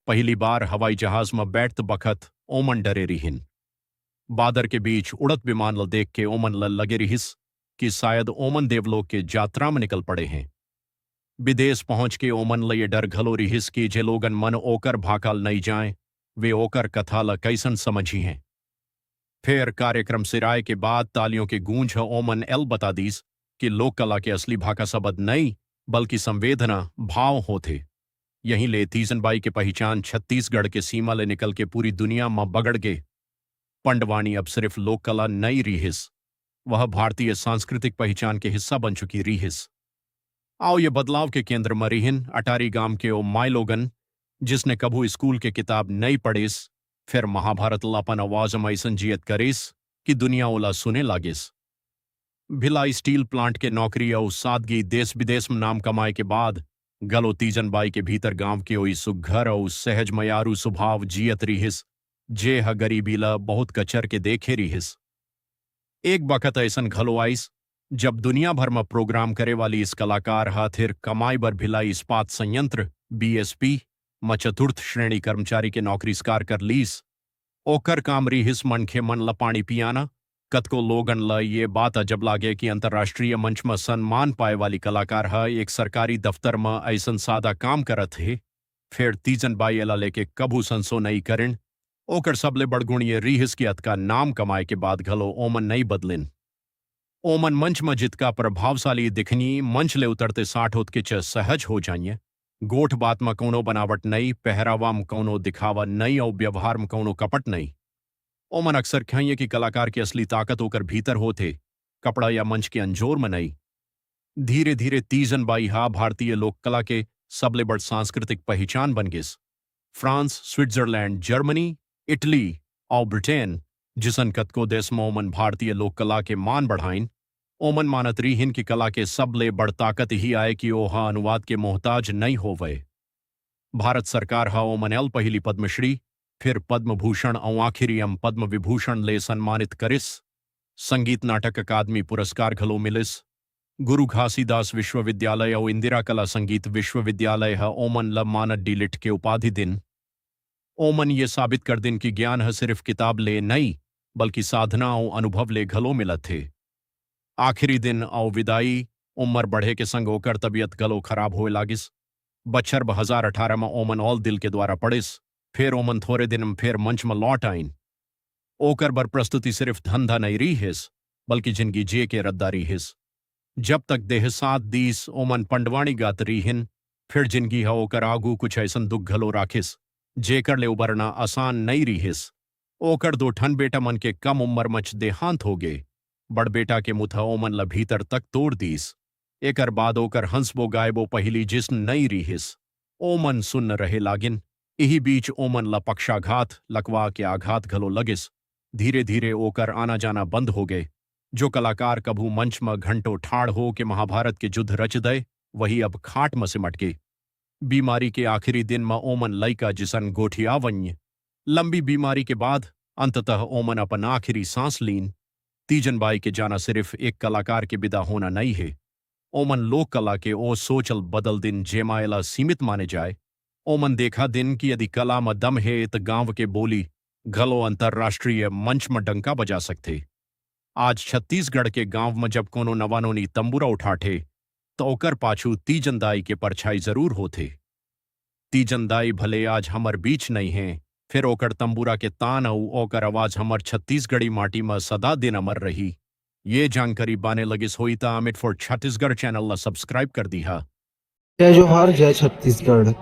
पहली बार हवाई जहाज में बैठत बखत ओमन डरे रिहिन। बादर के बीच उड़त विमान ल देख के ओमन ल लगे रिहिस कि शायद ओमन देवलोक के यात्रा में निकल पड़े हैं। विदेश पहुंच के ओमन ल ये डर घलो रिहिस कि जे लोगन मन ओकर भाकाल नहीं जाए वे ओकर कथा ल कैसन समझी हैं। फिर कार्यक्रम सिराए के बाद तालियों के गूंज ओमन एल बता दीस कि लोक कला के असली भाका शब्द नहीं बल्कि संवेदना भाव होते। यहीं ले तीजनबाई के पहचान छत्तीसगढ़ के सीमा ले निकल के पूरी दुनिया में बगड़ गए। पंडवानी अब सिर्फ लोक कला नहीं रिहिस, वह भारतीय सांस्कृतिक पहचान के हिस्सा बन चुकी रिहिस। आओ ये बदलाव के केंद्र में रिहिन अटारी गांव के ओ माई लोगन जिसने कभू स्कूल के किताब नहीं पढ़िस, फिर महाभारत लापन आवाज में ऐसन जियत करिस कि दुनिया ओला सुने लागिस। भिलाई स्टील प्लांट के नौकरी और सादगी देश विदेश में नाम कमाए के बाद गलो तीजनबाई के भीतर गांव के ओई सुघर और सहज मयारू स्वभाव जियत रिहिस जे ह गरीबी ला बहुत कचर के देखे रिहिस। एक बखत ऐसन घलो आइस जब दुनिया भर में प्रोग्राम करे वाली इस कलाकार हाथिर कमाई बर भिलाई इस्पात संयंत्र बीएसपी में चतुर्थ श्रेणी कर्मचारी के नौकरी स्कार कर लीस। ओकर काम रिहिस मनखे मन ल पानी पियाना। कतको लोगन ल ये बात अजब लागे कि अंतर्राष्ट्रीय मंच में सम्मान पाए वाली कलाकार एक सरकारी दफ्तर में ऐसन सादा काम करत है। फिर तीजनबाई एला लेके कभू संसो नहीं करें। ओकर सबले बड़गुण ये रिहिस की अतका नाम कमाए के बाद घलो ओमन नहीं बदलिन। ओमन मंच में जितका प्रभावशाली दिखनी मंच ले उतरते 60 होत के च सहज हो जाइए। गोठ बात में कौनो बनावट नहीं, पहरावा में कौनो दिखावा नहीं और व्यवहार में कौनो कपट नहीं। ओमन अक्सर कहिए कि कलाकार की असली ताकत होकर भीतर होते, कपड़ा या मंच के अंजोर में नहीं। धीरे धीरे तीजनबाई भारतीय लोक कला के सबले बड़ सांस्कृतिक पहचान बन गिस। फ्रांस, स्विट्जरलैंड, जर्मनी, इटली और ब्रिटेन जिसन कतको देश में ओमन भारतीय लोक कला के मान बढ़ाइन। ओमन मानत रिहिन की कला के सबले बड़ ताकत ही आए कि ओहा अनुवाद के मोहताज नहीं होवे। भारत सरकार ओमन एल पहली पद्मश्री, फिर पद्म भूषण और आखिरी पद्म विभूषण ले सम्मानित करिस। संगीत नाटक अकादमी पुरस्कार घलो मिलिस। गुरु घासीदास विश्वविद्यालय और इंदिरा कला संगीत विश्वविद्यालय ओमन ल मानद डीलिट के उपाधि दिन। ओमन ये साबित कर दिन कि ज्ञान सिर्फ किताब ले नहीं बल्कि साधना और अनुभव ले घलो मिलत थे। आखिरी दिन और विदाई उम्र बढ़े के संग होकर तबीयत गलो खराब होए लागिस। बच्छर 2018 में ओमन ऑल दिल के द्वारा पढ़िस। फिर ओमन थोड़े दिन में फिर मंच में लौट आइन। ओकर बर प्रस्तुति सिर्फ धंधा नहीं रिहिस बल्कि जिंदगी जे के रद्दारी हिस। जब तक देह साथ दीस ओमन पंडवाणी गात रिहिन। फिर जिंदगी ओकर आगू कुछ ऐसन दुख घलो राखिस जेकर ले उबरना आसान नहीं रिहिस। ओकर 2 ठन बेटा मन के कम उम्र मच देहांत हो गए। बड़ बेटा के मुथा ओमन ल भीतर तक तोड़ दीस। एकर बाद ओकर हंसबो गायबो पहली जिस्न नहीं रिहिस। ओमन सुन्न रहे लागिन। यही बीच ओमन ल पक्षाघात लकवा के आघात घलो लगिस। धीरे धीरे ओकर आना जाना बंद हो गए। जो कलाकार कभू मंच में घंटों ठाड़ हो के महाभारत के युद्ध रच दे वही अब खाट में सिमट गए। बीमारी के आखिरी दिन में ओमन लइका जिसन गोठियावन्य। लंबी बीमारी के बाद अंततः ओमन अपन आखिरी सांस लीन। तीजनबाई के जाना सिर्फ एक कलाकार के विदा होना नहीं है। ओमन लोक कला के ओ सोचल बदल दिन जेमायला सीमित माने जाए। ओमन देखा दिन कि यदि कला में दम है तो गांव के बोली घलो अंतर्राष्ट्रीय मंच में डंका बजा सकते। आज छत्तीसगढ़ के गांव में जब कोनो नवानोनी तंबूरा उठाठे तो ओकर पाछू तीजनदाई के परछाई जरूर होते। तीजनदाई भले आज हमर बीच नहीं है, फिर ओकर तंबूरा के तान और ओकर आवाज हमर छत्तीसगढ़ी माटी में सदा दिन अमर रही। ये जानकारी बाने लगिस होई ता अमिट फॉर छत्तीसगढ़ चैनल ला सब्सक्राइब कर दी हा। जय जोहार, जय छत्तीसगढ़।